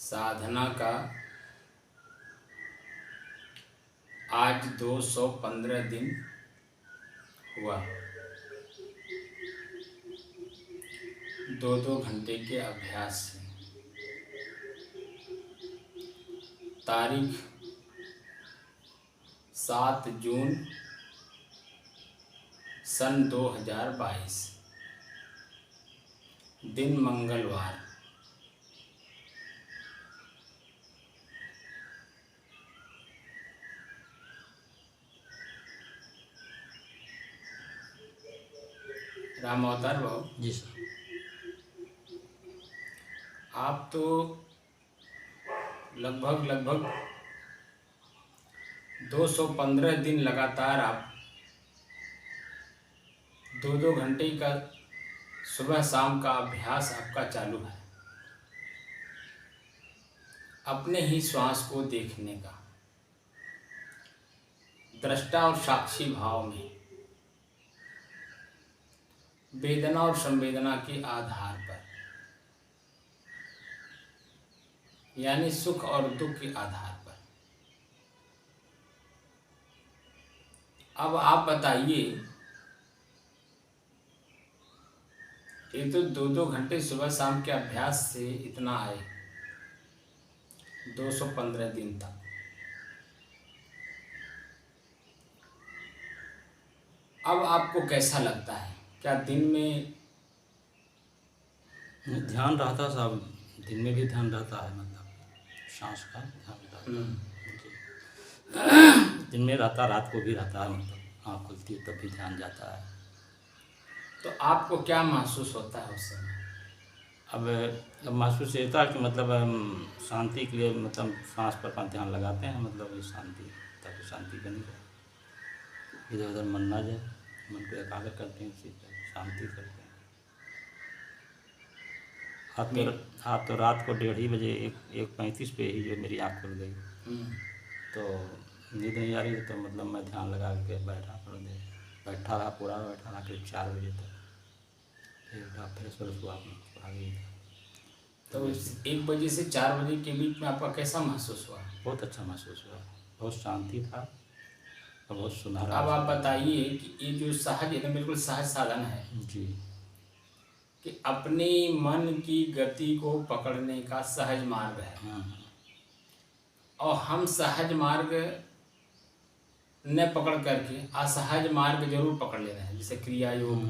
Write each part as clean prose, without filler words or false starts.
साधना का आज 215 दिन हुआ। 2-2 घंटे के अभ्यास से तारीख 7 जून सन 2022, दिन मंगलवार। राम अवतार बाबू जी सर। आप तो लगभग 215 दिन लगातार आप 2-2 घंटे का सुबह शाम का अभ्यास आपका चालू है, अपने ही श्वास को देखने का, दृष्टा और साक्षी भाव में, वेदना और संवेदना के आधार पर, यानी सुख और दुख के आधार पर। अब आप बताइए, ये तो 2-2 घंटे सुबह शाम के अभ्यास से इतना है, 215 दिन तक। अब आपको कैसा लगता है? क्या दिन में ध्यान रहता साहब, दिन में भी ध्यान रहता है, मतलब सांस का ध्यान रहता है। जी। दिन में रहता, रात को भी रहता है, मतलब आँख खुलती है तब भी ध्यान जाता है। तो आपको क्या महसूस होता है उस समय? अब महसूस ये होता है कि मतलब हम शांति के लिए मतलब सांस पर अपना ध्यान लगाते हैं, मतलब ये शांति, ताकि शांति बनी रहे, इधर उधर मन ना जाए, मन को एकाग्र करते हैं, उसी पर शांति करते हैं। आज तो रात को 1:30 बजे 1:35 पे ही जो मेरी आँख खुल गई, तो नींद नहीं आ रही, तो मतलब मैं ध्यान लगा के बैठा रहा करीब 4 बजे तक। फिर उठा, फ्रेश हुआ, आ गई। तो 1 बजे से 4 बजे के बीच में आपका कैसा महसूस हुआ? बहुत अच्छा महसूस हुआ, बहुत शांति था और बहुत सुनहरा। अब आप बताइए कि ये जो सहज, ये तो बिल्कुल सहज साधन है जी, कि अपने मन की गति को पकड़ने का सहज मार्ग है। और हम सहज मार्ग न पकड़ करके असहज मार्ग जरूर पकड़ ले रहे हैं, जैसे क्रिया योग,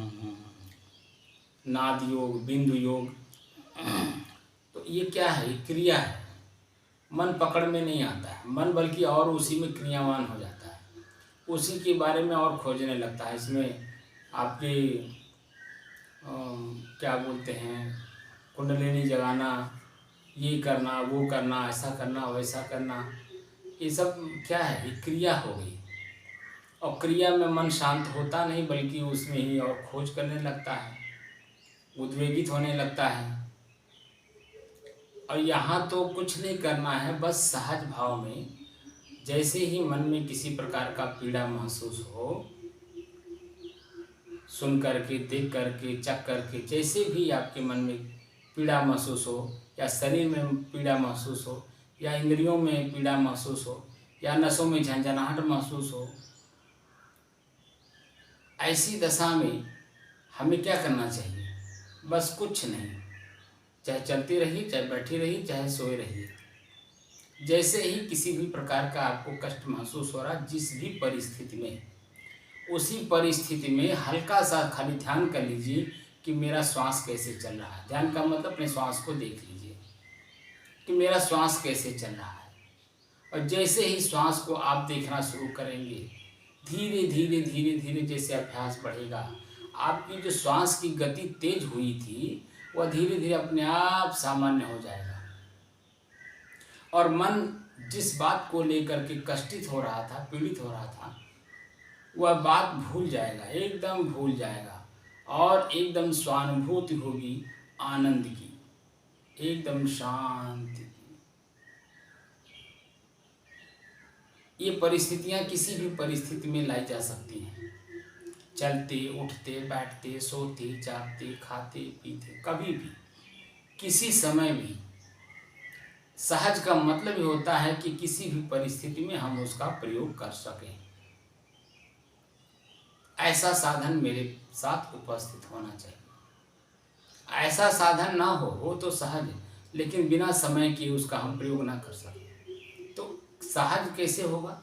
नाद योग, बिंदु योग। तो ये क्या है? ये क्रिया है, मन पकड़ में नहीं आता है, मन बल्कि और उसी में क्रियावान हो जाता है, उसी के बारे में और खोजने लगता है। इसमें आपके क्या बोलते हैं, कुंडलिनी जगाना, ये करना, वो करना, ऐसा करना, वैसा करना, ये सब क्या है? ये क्रिया हो गई। और क्रिया में मन शांत होता नहीं, बल्कि उसमें ही और खोज करने लगता है, उद्वेगित होने लगता है। और यहाँ तो कुछ नहीं करना है, बस सहज भाव में जैसे ही मन में किसी प्रकार का पीड़ा महसूस हो, सुन करके, देख करके, चख करके, जैसे भी आपके मन में पीड़ा महसूस हो, या शरीर में पीड़ा महसूस हो, या इंद्रियों में पीड़ा महसूस हो, या नसों में झंझनाहट महसूस हो, ऐसी दशा में हमें क्या करना चाहिए? बस कुछ नहीं, चाहे चलती रहिए, चाहे बैठी रहिए, चाहे सोए रहिए। जैसे ही किसी भी प्रकार का आपको कष्ट महसूस हो रहा, जिस भी परिस्थिति में, उसी परिस्थिति में हल्का सा खाली ध्यान कर लीजिए कि मेरा श्वास कैसे चल रहा है। ध्यान का मतलब अपने श्वास को देख लीजिए कि मेरा श्वास कैसे चल रहा है। और जैसे ही श्वास को आप देखना शुरू करेंगे, धीरे धीरे धीरे धीरे जैसे अभ्यास बढ़ेगा, आपकी जो श्वास की गति तेज हुई थी, वह धीरे धीरे अपने आप सामान्य हो जाएगा। और मन जिस बात को लेकर के कष्टित हो रहा था, पीड़ित हो रहा था, वह बात भूल जाएगा, एकदम भूल जाएगा। और एकदम स्वानुभूति होगी आनंद की, एकदम शांति की। ये परिस्थितियाँ किसी भी परिस्थिति में लाई जा सकती हैं। चलते, उठते, बैठते, सोते, जागते, खाते, पीते, कभी भी, किसी समय भी सहज का मतलब ही होता है कि किसी भी परिस्थिति में हम उसका प्रयोग कर सकें। ऐसा साधन मेरे साथ उपस्थित होना चाहिए। ऐसा साधन ना हो तो सहज, लेकिन बिना समय के उसका हम प्रयोग ना कर सकें तो सहज कैसे होगा?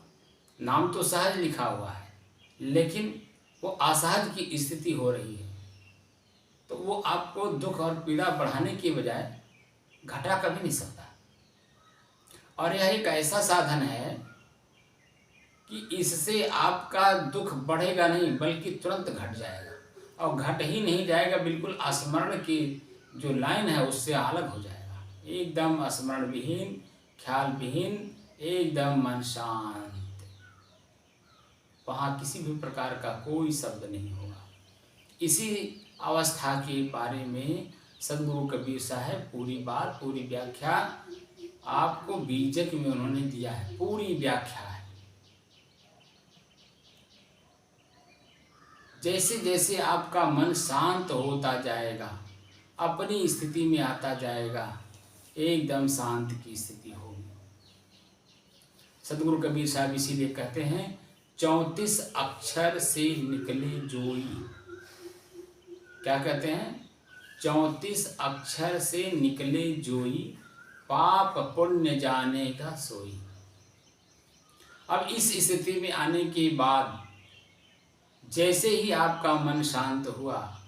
नाम तो सहज लिखा हुआ है, लेकिन वो असहज की स्थिति हो रही है, तो वो आपको दुख और पीड़ा बढ़ाने के बजाय घटा कभी नहीं सकता। और यह एक ऐसा साधन है कि इससे आपका दुख बढ़ेगा नहीं, बल्कि तुरंत घट जाएगा। और घट ही नहीं जाएगा, बिल्कुल स्मरण की जो लाइन है उससे अलग हो जाएगा। एकदम स्मरण विहीन, ख्याल विहीन, एकदम मन शांत। वहाँ किसी भी प्रकार का कोई शब्द नहीं होगा। इसी अवस्था के बारे में सदगुरु कबीर साहब पूरी बात, पूरी व्याख्या आपको बीजक में उन्होंने दिया है। पूरी व्याख्या है। जैसे जैसे आपका मन शांत होता जाएगा, अपनी स्थिति में आता जाएगा, एकदम शांत की स्थिति होगी। सदगुरु कबीर साहब इसीलिए कहते हैं 34 अक्षर से निकले जोई। क्या कहते हैं? 34 अक्षर से निकले जोई, पाप पुण्य जानेगा सोई। अब इस स्थिति में आने के बाद जैसे ही आपका मन शांत हुआ,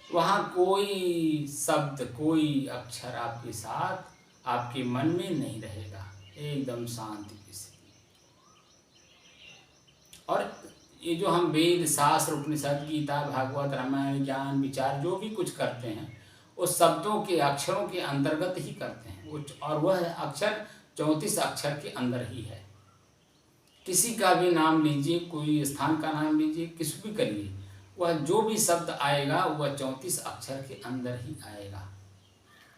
वहाँ कोई शब्द, कोई अक्षर आपके साथ आपके मन में नहीं रहेगा। एकदम शांति की स्थिति। और ये जो हम वेद, शास्त्र, उपनिषद, गीता, भागवत, रामायण, ज्ञान, विचार जो भी कुछ करते हैं, उस शब्दों के, अक्षरों के अंतर्गत ही करते हैं। और वह अक्षर 34 अक्षर के अंदर ही है। किसी का भी नाम लीजिए, कोई स्थान का नाम लीजिए, किसी भी करिए, वह जो भी शब्द आएगा वह 34 अक्षर के अंदर ही आएगा।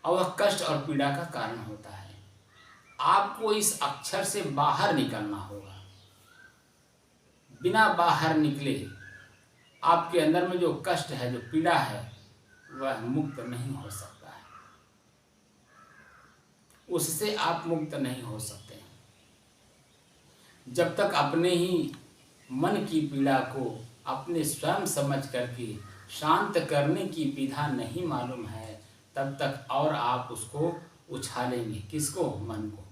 और वह कष्ट और पीड़ा का कारण होता है। आपको इस अक्षर से बाहर निकलना होगा। बिना बाहर निकले आपके अंदर में जो कष्ट है, जो पीड़ा है, वह मुक्त नहीं हो सकता है। उससे आप मुक्त नहीं हो सकते। जब तक अपने ही मन की पीड़ा को अपने स्वयं समझ करके शांत करने की विधा नहीं मालूम है, तब तक और आप उसको उछालेंगे। किसको? मन को।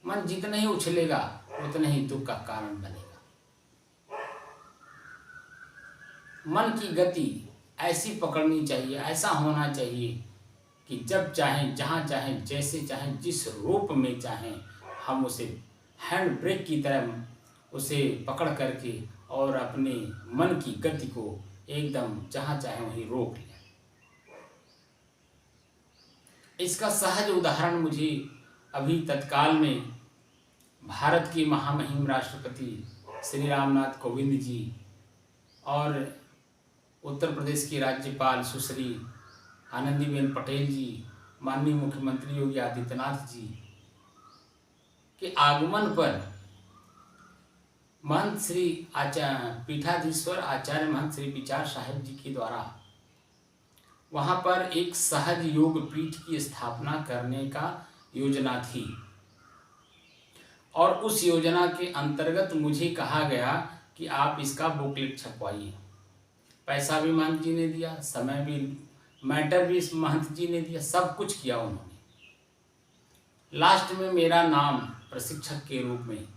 मन जितना ही उछलेगा उतना ही दुख का कारण बनेगा। मन की गति ऐसी पकड़नी चाहिए, ऐसा होना चाहिए कि जब चाहें, जहाँ चाहें, जैसे चाहें, जिस रूप में चाहें, हम उसे हैंड ब्रेक की तरह उसे पकड़ करके और अपने मन की गति को एकदम जहाँ चाहें वहीं रोक लें। इसका सहज उदाहरण मुझे अभी तत्काल में भारत के महामहिम राष्ट्रपति श्री रामनाथ कोविंद जी और उत्तर प्रदेश की राज्यपाल सुश्री आनंदीबेन पटेल जी, माननीय मुख्यमंत्री योगी आदित्यनाथ जी के आगमन पर महंत श्री पीठाधीश्वर आचार्य महंत श्री विचार साहेब जी के द्वारा वहाँ पर एक सहज योग पीठ की स्थापना करने का योजना थी। और उस योजना के अंतर्गत मुझे कहा गया कि आप इसका बुकलेट छपवाइए। पैसा भी महंत जी ने दिया, समय भी, मैटर भी महंत जी ने दिया, सब कुछ किया उन्होंने। लास्ट में मेरा नाम प्रशिक्षक के रूप में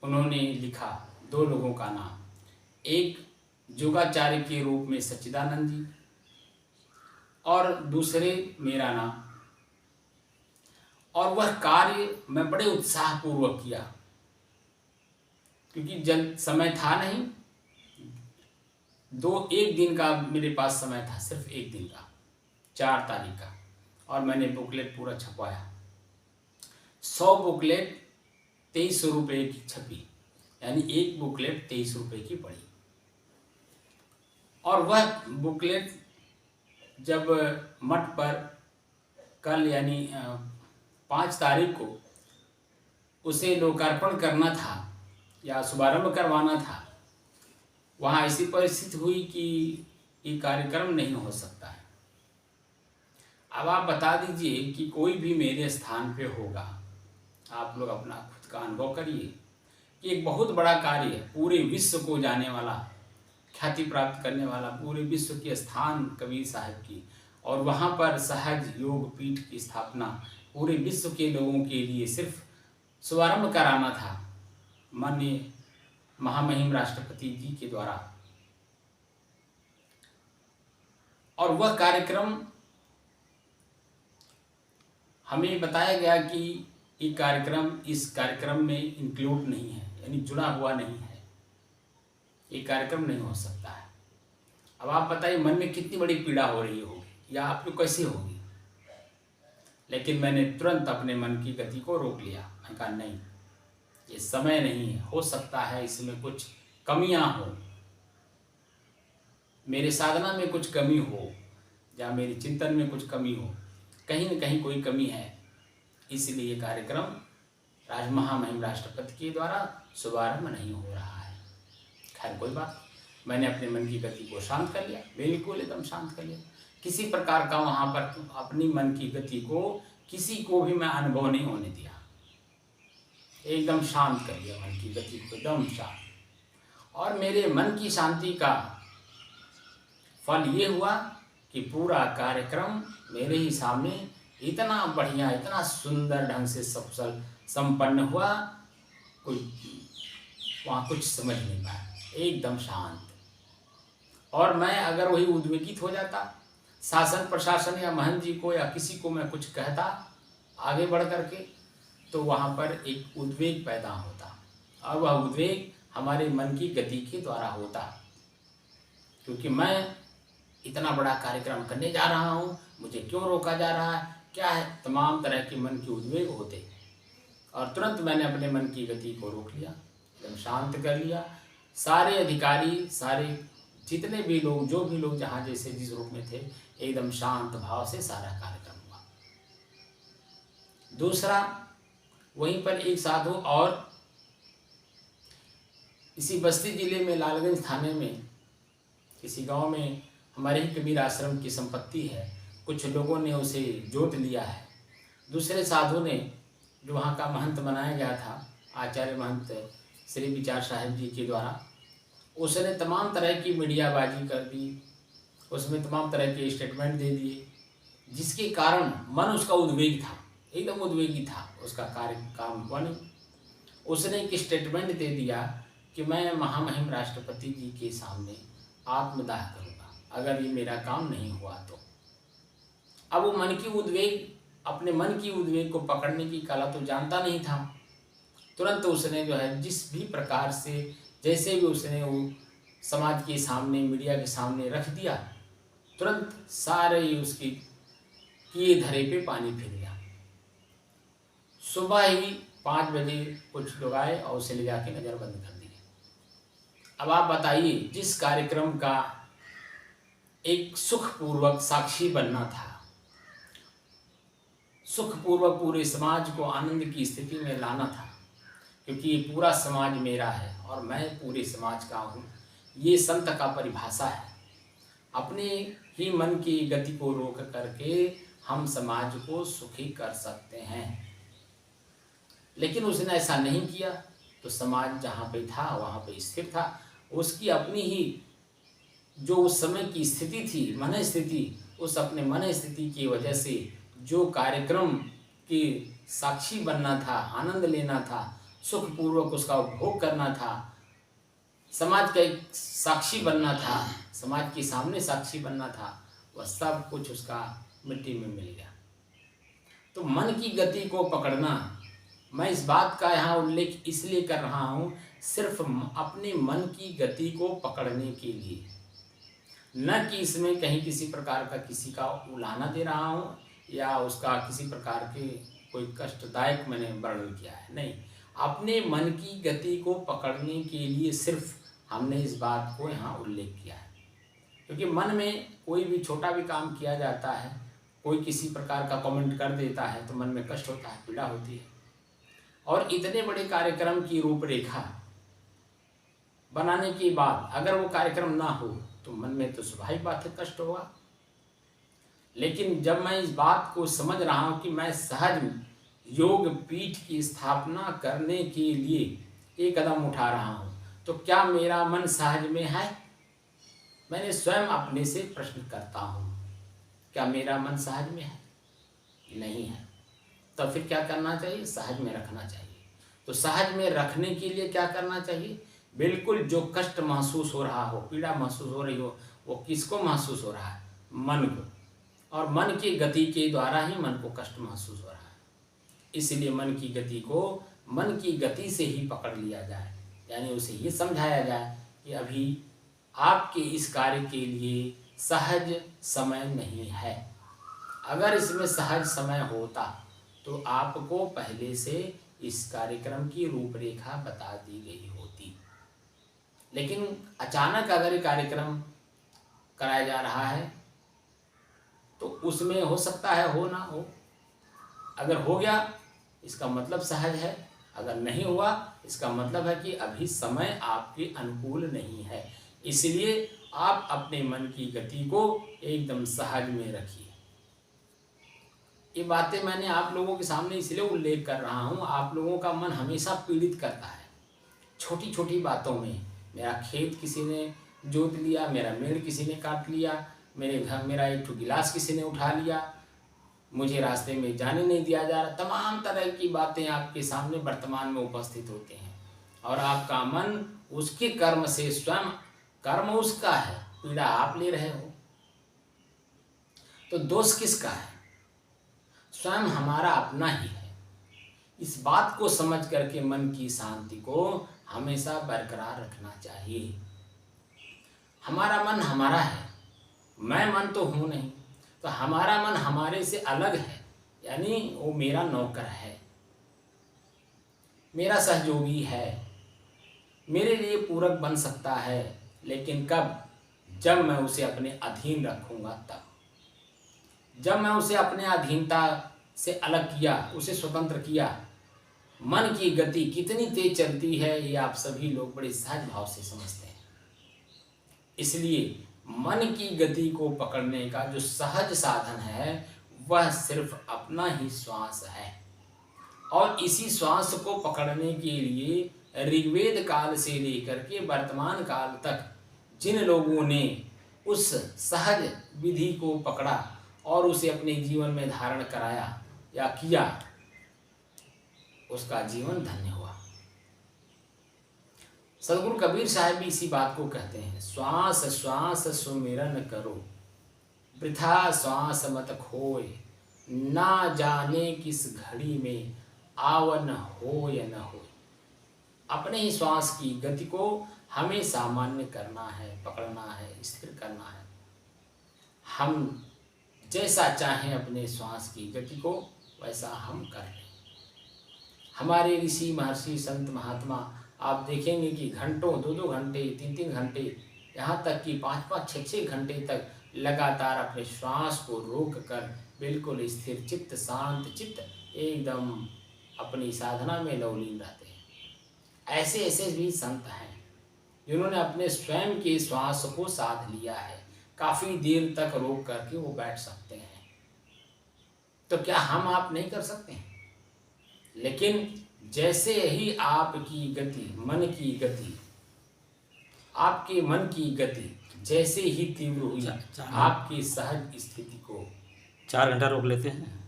उन्होंने लिखा 2 लोगों का नाम, एक योगाचार्य के रूप में सच्चिदानंद जी और दूसरे मेरा नाम। और वह कार्य मैं बड़े उत्साहपूर्वक किया, क्योंकि जल्द समय था नहीं। 1 दिन का मेरे पास समय था, सिर्फ 1 दिन का, 4 तारीख का। और मैंने बुकलेट पूरा छपवाया। 100 बुकलेट 2300 रुपये की छपी, यानी एक बुकलेट 23 रुपये की पड़ी। और वह बुकलेट जब मठ पर कल यानी 5 तारीख को उसे लोकार्पण करना था या शुभारंभ करवाना था, वहाँ ऐसी परिस्थिति हुई कि ये कार्यक्रम नहीं हो सकता है। अब आप बता दीजिए कि कोई भी मेरे स्थान पे होगा, आप लोग अपना खुद का अनुभव करिए कि एक बहुत बड़ा कार्य, पूरे विश्व को जाने वाला, ख्याति प्राप्त करने वाला, पूरे विश्व के स्थान कबीर साहब की, और वहाँ पर सहज योग पीठ की स्थापना पूरे विश्व के लोगों के लिए सिर्फ शुभारंभ कराना था माननीय महामहिम राष्ट्रपति जी के द्वारा। और वह कार्यक्रम हमें बताया गया कि ये कार्यक्रम इस कार्यक्रम में इंक्लूड नहीं है, यानी जुड़ा हुआ नहीं है, ये कार्यक्रम नहीं हो सकता है। अब आप बताइए मन में कितनी बड़ी पीड़ा हो रही होगी या आपको कैसी होगी। लेकिन मैंने तुरंत अपने मन की गति को रोक लिया। मैं कहा नहीं, ये समय नहीं है, हो सकता है इसमें कुछ कमियां हो, मेरे साधना में कुछ कमी हो या मेरे चिंतन में कुछ कमी हो, कहीं न कहीं कोई कमी है, इसलिए ये कार्यक्रम महामहिम राष्ट्रपति के द्वारा शुभारंभ नहीं हो रहा है। खैर कोई बात, मैंने अपने मन की गति को शांत कर लिया, बिल्कुल एकदम शांत कर लिया। किसी प्रकार का वहाँ पर अपनी मन की गति को किसी को भी मैं अनुभव नहीं होने दिया, एकदम शांत कर लिया मन की गति को, एकदम शांत। और मेरे मन की शांति का फल ये हुआ कि पूरा कार्यक्रम मेरे ही सामने इतना बढ़िया, इतना सुंदर ढंग से सफल संपन्न हुआ, कोई वहाँ कुछ समझ नहीं पाया, एकदम शांत। और मैं अगर वही उद्वेगित हो जाता, शासन प्रशासन या महंत जी को या किसी को मैं कुछ कहता आगे बढ़ करके, तो वहाँ पर एक उद्वेग पैदा होता, और वह उद्वेग हमारे मन की गति के द्वारा होता, क्योंकि मैं इतना बड़ा कार्यक्रम करने जा रहा हूँ, मुझे क्यों रोका जा रहा है, क्या है, तमाम तरह के मन के उद्वेग होते। और तुरंत मैंने अपने मन की गति को रोक लिया, एकदम शांत कर लिया। सारे अधिकारी, सारे जितने भी लोग, जो भी लोग जहाँ जैसे जिस रूप में थे, एकदम शांत भाव से सारा कार्यक्रम हुआ। दूसरा, वहीं पर एक साधु और इसी बस्ती जिले में लालगंज थाने में किसी गांव में हमारे ही कबीर आश्रम की संपत्ति है, कुछ लोगों ने उसे जोत लिया है। दूसरे साधु ने, जो वहाँ का महंत बनाया गया था, आचार्य महंत श्री विचार साहिब जी के द्वारा, उसने तमाम तरह की मीडियाबाजी कर दी, उसमें तमाम तरह के स्टेटमेंट दे दिए, जिसके कारण मन उसका उद्वेग था, एकदम उद्वेगी था, उसका काम बन। उसने एक स्टेटमेंट दे दिया कि मैं महामहिम राष्ट्रपति जी के सामने आत्मदाह करूँगा अगर ये मेरा काम नहीं हुआ तो। अब वो मन की उद्वेग, अपने मन की उद्वेग को पकड़ने की कला तो जानता नहीं था। तुरंत उसने जो है, जिस भी प्रकार से जैसे भी उसने वो समाज के सामने, मीडिया के सामने रख दिया, तुरंत सारे उसकी किए धरे पे पानी फिर गया। सुबह ही 5 बजे कुछ लोग आए और उसे ले जाके नज़र बंद कर दिए। अब आप बताइए, जिस कार्यक्रम का एक सुखपूर्वक साक्षी बनना था, सुखपूर्वक पूरे समाज को आनंद की स्थिति में लाना था, क्योंकि ये पूरा समाज मेरा है और मैं पूरे समाज का हूँ, ये संत का परिभाषा है। अपने ही मन की गति को रोक करके हम समाज को सुखी कर सकते हैं। लेकिन उसने ऐसा नहीं किया, तो समाज जहाँ पे था वहाँ पे स्थिर था। उसकी अपनी ही जो उस समय की स्थिति थी, मन स्थिति, उस अपने मन स्थिति की वजह से जो कार्यक्रम की साक्षी बनना था, आनंद लेना था, सुखपूर्वक उसका उपभोग करना था, समाज का एक साक्षी बनना था, समाज के सामने साक्षी बनना था, वह सब कुछ उसका मिट्टी में मिल गया। तो मन की गति को पकड़ना, मैं इस बात का यहाँ उल्लेख इसलिए कर रहा हूँ, सिर्फ अपने मन की गति को पकड़ने के लिए, न कि इसमें कहीं किसी प्रकार का किसी का उलाहना दे रहा हूँ या उसका किसी प्रकार के कोई कष्टदायक मैंने वर्णन किया है, नहीं। अपने मन की गति को पकड़ने के लिए सिर्फ हमने इस बात को यहाँ उल्लेख किया है, क्योंकि मन में कोई भी छोटा भी काम किया जाता है, कोई किसी प्रकार का कमेंट कर देता है तो मन में कष्ट होता है, पीड़ा होती है। और इतने बड़े कार्यक्रम की रूपरेखा बनाने के बाद अगर वो कार्यक्रम ना हो तो मन में तो स्वाभाविक बात है कष्ट होगा। लेकिन जब मैं इस बात को समझ रहा हूँ कि मैं सहज योग पीठ की स्थापना करने के लिए एक कदम उठा रहा हूँ, तो क्या मेरा मन सहज में है? मैंने स्वयं अपने से प्रश्न करता हूँ, क्या मेरा मन सहज में है? नहीं है। तो फिर क्या करना चाहिए? सहज में रखना चाहिए। तो सहज में रखने के लिए क्या करना चाहिए? बिल्कुल जो कष्ट महसूस हो रहा हो, पीड़ा महसूस हो रही हो, वो किसको महसूस हो रहा है? मन को। और मन की गति के द्वारा ही मन को कष्ट महसूस हो रहा है। इसलिए मन की गति को मन की गति से ही पकड़ लिया जाए, यानी उसे ये समझाया जाए कि अभी आपके इस कार्य के लिए सहज समय नहीं है। अगर इसमें सहज समय होता तो आपको पहले से इस कार्यक्रम की रूपरेखा बता दी गई होती। लेकिन अचानक अगर ये कार्यक्रम कराया जा रहा है तो उसमें हो सकता है हो ना हो। अगर हो गया इसका मतलब सहज है, अगर नहीं हुआ इसका मतलब है कि अभी समय आपके अनुकूल नहीं है। इसलिए आप अपने मन की गति को एकदम सहज में रखिए। ये बातें मैंने आप लोगों के सामने इसलिए उल्लेख कर रहा हूँ, आप लोगों का मन हमेशा पीड़ित करता है छोटी छोटी बातों में। मेरा खेत किसी ने जोत लिया, मेरा मेड़ किसी ने काट लिया, मेरे घर मेरा एक ठो गिलास किसी ने उठा लिया, मुझे रास्ते में जाने नहीं दिया जा रहा। तमाम तरह की बातें आपके सामने वर्तमान में उपस्थित होते हैं और आपका मन उसके कर्म से, स्वयं कर्म उसका है, पीड़ा आप ले रहे हो। तो दोष किसका है? स्वयं हमारा अपना ही है। इस बात को समझ करके मन की शांति को हमेशा बरकरार रखना चाहिए। हमारा मन हमारा है, मैं मन तो हूँ नहीं, तो हमारा मन हमारे से अलग है, यानी वो मेरा नौकर है, मेरा सहयोगी है, मेरे लिए पूरक बन सकता है। लेकिन कब? जब मैं उसे अपने अधीन रखूँगा तब। जब मैं उसे अपने अधीनता से अलग किया, उसे स्वतंत्र किया। मन की गति कितनी तेज चलती है ये आप सभी लोग बड़े सहज भाव से समझते हैं। इसलिए मन की गति को पकड़ने का जो सहज साधन है वह सिर्फ अपना ही श्वास है। और इसी श्वास को पकड़ने के लिए ऋग्वेद काल से लेकर के वर्तमान काल तक जिन लोगों ने उस सहज विधि को पकड़ा और उसे अपने जीवन में धारण कराया या किया, उसका जीवन धन्य हुआ। सदगुरु कबीर साहब भी इसी बात को कहते हैं, श्वास श्वास सुमिरन करो, वृथा श्वास मत खोए, ना जाने किस घड़ी में आवन हो या न हो। अपने ही श्वास की गति को हमें सामान्य करना है, पकड़ना है, स्थिर करना है। हम जैसा चाहें अपने श्वास की गति को वैसा हम कर लें। हमारे ऋषि महर्षि संत महात्मा आप देखेंगे कि घंटों, 2-2 घंटे, 3-3 घंटे, यहाँ तक कि 5-5, 6-6 घंटे तक लगातार अपने श्वास को रोक कर बिल्कुल स्थिर चित्त, शांत चित्त, एकदम अपनी साधना में लवलीन रहते हैं। ऐसे ऐसे भी संत हैं जिन्होंने अपने स्वयं के श्वास को साध लिया है, काफ़ी देर तक रोक करके वो बैठ सकते हैं। तो क्या हम आप नहीं कर सकते हैं? लेकिन जैसे ही आपकी गति, मन की गति, आपके मन की गति जैसे ही तीव्र हुई, आपकी सहज स्थिति को 4 घंटा रोक लेते हैं।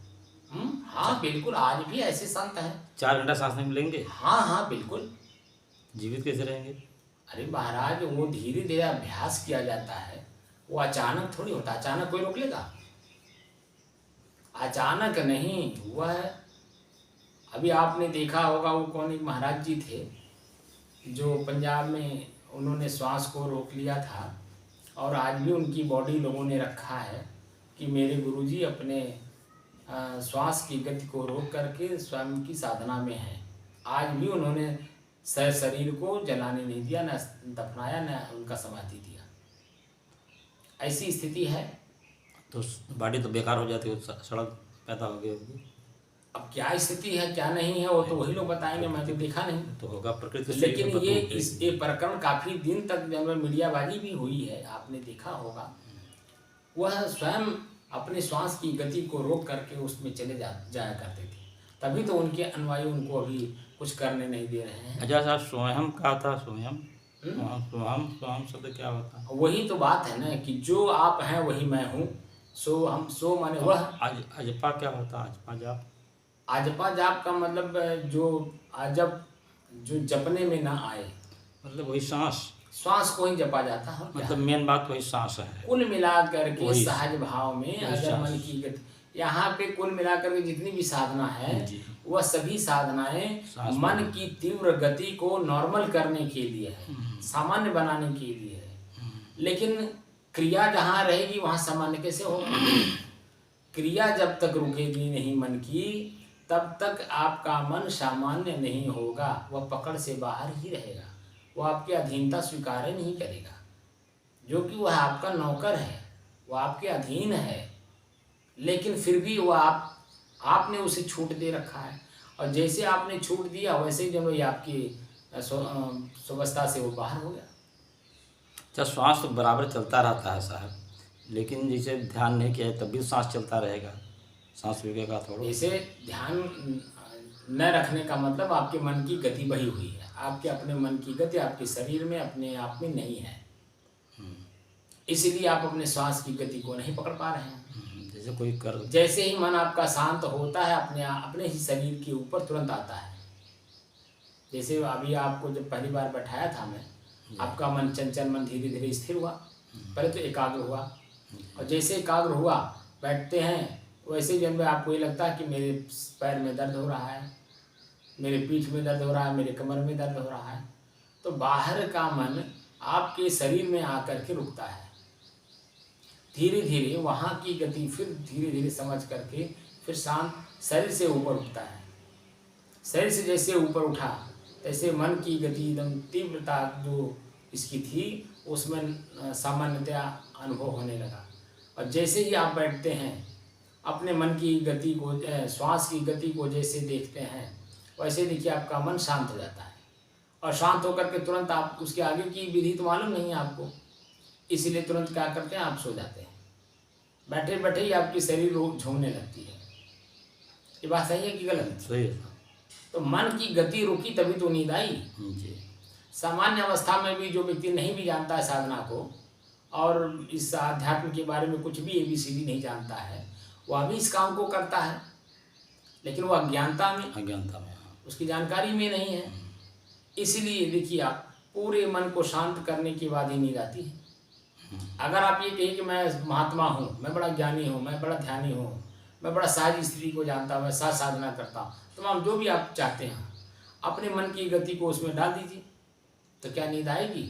हाँ बिल्कुल, आज भी ऐसे संत हैं। 4 घंटा सांस नहीं लेंगे? हाँ हाँ बिल्कुल। जीवित कैसे रहेंगे? अरे महाराज, वो धीरे धीरे अभ्यास किया जाता है, वो अचानक थोड़ी होता। अचानक कोई रोक लेगा? अचानक नहीं हुआ है। अभी आपने देखा होगा, वो कौन एक महाराज जी थे जो पंजाब में, उन्होंने श्वास को रोक लिया था और आज भी उनकी बॉडी लोगों ने रखा है कि मेरे गुरुजी अपने श्वास की गति को रोक करके स्वयं की साधना में है। आज भी उन्होंने शरीर को जलाने नहीं दिया, न दफनाया, न उनका समाधि दिया। ऐसी स्थिति है। तो बॉडी तो बेकार हो जाती है, सड़क पैदा हो गई होगी। अब क्या स्थिति है क्या नहीं है वो तो वही लोग बताएंगे, मैं तो देखा नहीं। तो होगा प्रकृति। लेकिन ये प्रकरण काफी दिन तक जब मीडियाबाजी भी हुई है, आपने देखा होगा। वह स्वयं अपने श्वास की गति को रोक करके उसमें चले जाया करते थे। तभी तो उनके अनुयायी उनको अभी कुछ करने नहीं दे रहे हैं। अच्छा साहब, स्वयं का था स्वयं? हम्म? स्वयं स्वयं शब्द क्या होता है? वही तो बात है ना कि जो आप हैं वही मैं हूँ। सो माने वह। अजपा क्या होता है? अजपा जाप? आजपा जाप का मतलब जो अजब जो जपने में ना आए, मतलब वही सांस, श्वास को ही जपा जाता है। और क्या मतलब मेन बात वही सांस है। कुल मिलाकर के वही सहज भाव में वही अगर सांस। मन की गति, यहाँ पे कुल मिलाकर के जितनी भी साधना है जी। वह सभी साधनाएं सांस मन पर। की तीव्र गति को नॉर्मल करने के लिए है, सामान्य बनाने के लिए है। लेकिन क्रिया जहाँ रहेगी वहाँ सामान्य कैसे होगा? क्रिया जब तक रुकेगी नहीं मन की, तब तक आपका मन सामान्य नहीं होगा। वह पकड़ से बाहर ही रहेगा, वह आपकी अधीनता स्वीकार ही नहीं करेगा। जो कि वह आपका नौकर है, वह आपके अधीन है, लेकिन फिर भी वह आपने उसे छूट दे रखा है। और जैसे आपने छूट दिया वैसे ही जब वही आपकी स्वावस्था से वो बाहर हो गया। अच्छा, श्वास तो बराबर चलता रहता है साहब, लेकिन जैसे ध्यान नहीं किया है तब भी सांस चलता रहेगा, सांस रुकेगा थोड़ा? ऐसे ध्यान न रखने का मतलब आपके मन की गति बही हुई है। आपके अपने मन की गति आपके शरीर में अपने आप में नहीं है, इसीलिए आप अपने श्वास की गति को नहीं पकड़ पा रहे हैं। जैसे कोई कर, जैसे ही मन आपका शांत होता है अपने ही शरीर के ऊपर तुरंत आता है। जैसे अभी आपको जब पहली बार बैठाया था मैं, आपका मन चंचल मन धीरे धीरे स्थिर हुआ, पहले तो एकाग्र हुआ, और जैसे एकाग्र हुआ बैठते हैं वैसे जब आपको ये लगता है कि मेरे पैर में दर्द हो रहा है, मेरे पीठ में दर्द हो रहा है, मेरे कमर में दर्द हो रहा है, तो बाहर का मन आपके शरीर में आकर के रुकता है। धीरे धीरे वहाँ की गति फिर धीरे धीरे समझ करके फिर शांत शरीर से ऊपर उठता है। शरीर से जैसे ऊपर उठा तैसे मन की गति एकदम तीव्रता जो इसकी थी उसमें सामान्यतया अनुभव होने लगा। और जैसे ही आप बैठते हैं अपने मन की गति को, श्वास की गति को जैसे देखते हैं वैसे देखिए आपका मन शांत हो जाता है। और शांत होकर के तुरंत आप उसके आगे की विधि तो मालूम नहीं है आपको, इसीलिए तुरंत क्या करते हैं आप सो जाते हैं। बैठे बैठे ही आपकी शरीर झूमने लगती है। ये बात सही है कि गलत? सही है। तो मन की गति रुकी तभी तो नींद आई जी। सामान्य अवस्था में भी जो व्यक्ति नहीं भी जानता है साधना को और इस अध्यात्म के बारे में कुछ भी ABCD नहीं जानता है, वह भी इस काम को करता है, लेकिन वह अज्ञानता में उसकी जानकारी में नहीं है। इसीलिए देखिए आप पूरे मन को शांत करने के बाद ही नींद आती है। अगर आप ये कहें कि मैं महात्मा हूँ, मैं बड़ा ज्ञानी हूँ, मैं बड़ा ध्यानी हूँ, मैं बड़ा सहज स्थिति को जानता हूँ, मैं सहज साधना करता हूँ, तमाम जो भी आप चाहते हैं अपने मन की गति को उसमें डाल दीजिए, तो क्या नींद आएगी?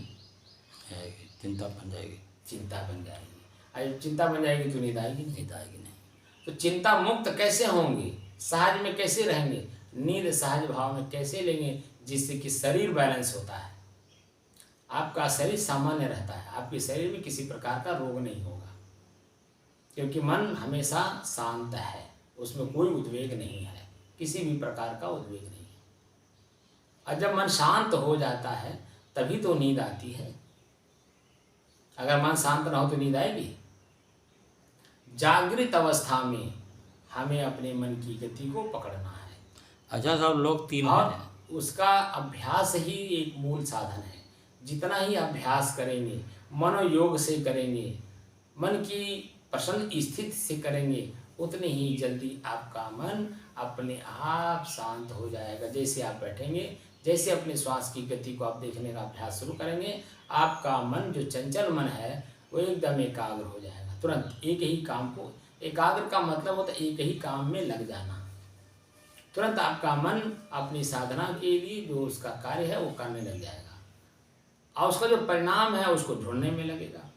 चिंता बन जाएगी। चिंता बन जाएगी। चिंता बन जाएगी तो नींद आएगी नहीं? तो चिंता मुक्त कैसे होंगे, सहज में कैसे रहेंगे, नींद सहज भाव में कैसे लेंगे, जिससे कि शरीर बैलेंस होता है, आपका शरीर सामान्य रहता है, आपके शरीर में किसी प्रकार का रोग नहीं होगा, क्योंकि मन हमेशा शांत है, उसमें कोई उद्वेग नहीं है, किसी भी प्रकार का उद्वेग नहीं है। और जब मन शांत हो जाता है तभी तो नींद आती है। अगर मन शांत ना हो तो नींद आएगी? जागृत अवस्था में हमें अपने मन की गति को पकड़ना है। अच्छा साहब, लोग 3 और उसका अभ्यास ही एक मूल साधन है। जितना ही अभ्यास करेंगे, मनोयोग से करेंगे, मन की प्रसन्न स्थिति से करेंगे, उतने ही जल्दी आपका मन अपने आप शांत हो जाएगा। जैसे आप बैठेंगे, जैसे अपने श्वास की गति को आप देखने का अभ्यास शुरू करेंगे, आपका मन जो चंचल मन है वो एकदम एकाग्र हो जाएगा। तुरंत एक ही काम को, एकाग्र का मतलब होता है एक ही काम में लग जाना। तुरंत आपका मन अपनी साधना के लिए जो उसका कार्य है वो करने लग जाएगा, और उसका जो परिणाम है उसको ढूंढने में लगेगा,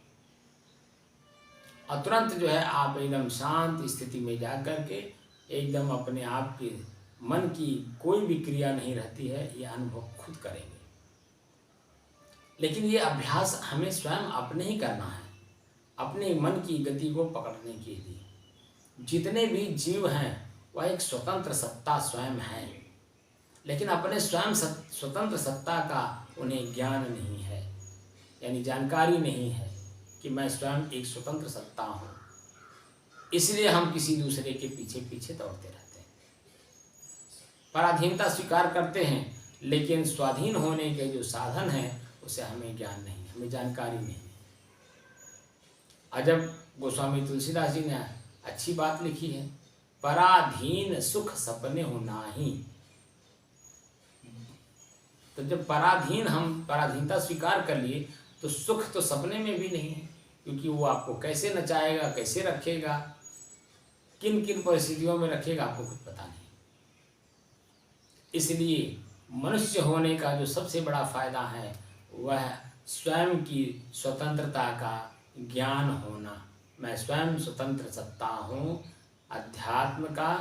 और तुरंत जो है आप एकदम शांत स्थिति में जा कर के एकदम अपने आप के मन की कोई भी क्रिया नहीं रहती है, ये अनुभव खुद करेंगे। लेकिन ये अभ्यास हमें स्वयं अपने ही करना है, अपने मन की गति को पकड़ने के लिए। जितने भी जीव हैं वह एक स्वतंत्र सत्ता स्वयं है, लेकिन अपने स्वयं स्वतंत्र सत्ता का उन्हें ज्ञान नहीं है, यानी जानकारी नहीं है कि मैं स्वयं एक स्वतंत्र सत्ता हूँ। इसलिए हम किसी दूसरे के पीछे पीछे दौड़ते रहते हैं, पराधीनता स्वीकार करते हैं, लेकिन स्वाधीन होने के जो साधन हैं उसे हमें ज्ञान नहीं, हमें जानकारी नहीं। अजब गोस्वामी तुलसीदास जी ने अच्छी बात लिखी है, पराधीन सुख सपने हो नाही। तो जब पराधीन हम पराधीनता स्वीकार कर लिए तो सुख तो सपने में भी नहीं है, क्योंकि वो आपको कैसे नचाएगा, कैसे रखेगा, किन किन परिस्थितियों में रखेगा आपको कुछ पता नहीं। इसलिए मनुष्य होने का जो सबसे बड़ा फायदा है वह स्वयं की स्वतंत्रता का ज्ञान होना। मैं स्वयं स्वतंत्र सत्ता हूँ, अध्यात्म का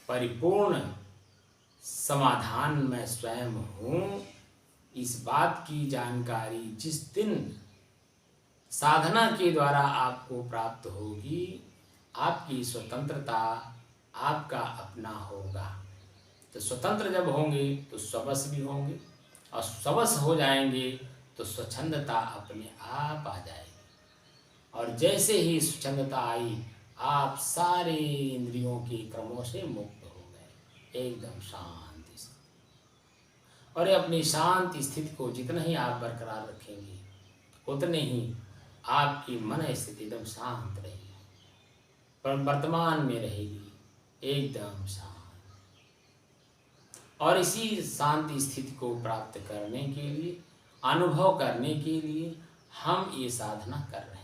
परिपूर्ण समाधान मैं स्वयं हूँ। इस बात की जानकारी जिस दिन साधना के द्वारा आपको प्राप्त होगी, आपकी स्वतंत्रता आपका अपना होगा। तो स्वतंत्र जब होंगे तो स्ववश भी होंगे, और स्ववश हो जाएंगे तो स्वच्छंदता अपने आप आ जाएगी। और जैसे ही स्वच्छंदता आई, आप सारे इंद्रियों के क्रमों से मुक्त हो गए, एकदम शांति से। और अपनी शांति स्थिति को जितना ही आप बरकरार रखेंगे उतने ही आपकी मन स्थिति एकदम शांत रहेगी, पर वर्तमान में रहेगी एकदम शांत। और इसी शांति स्थिति को प्राप्त करने के लिए, अनुभव करने के लिए हम ये साधना कर रहे हैं।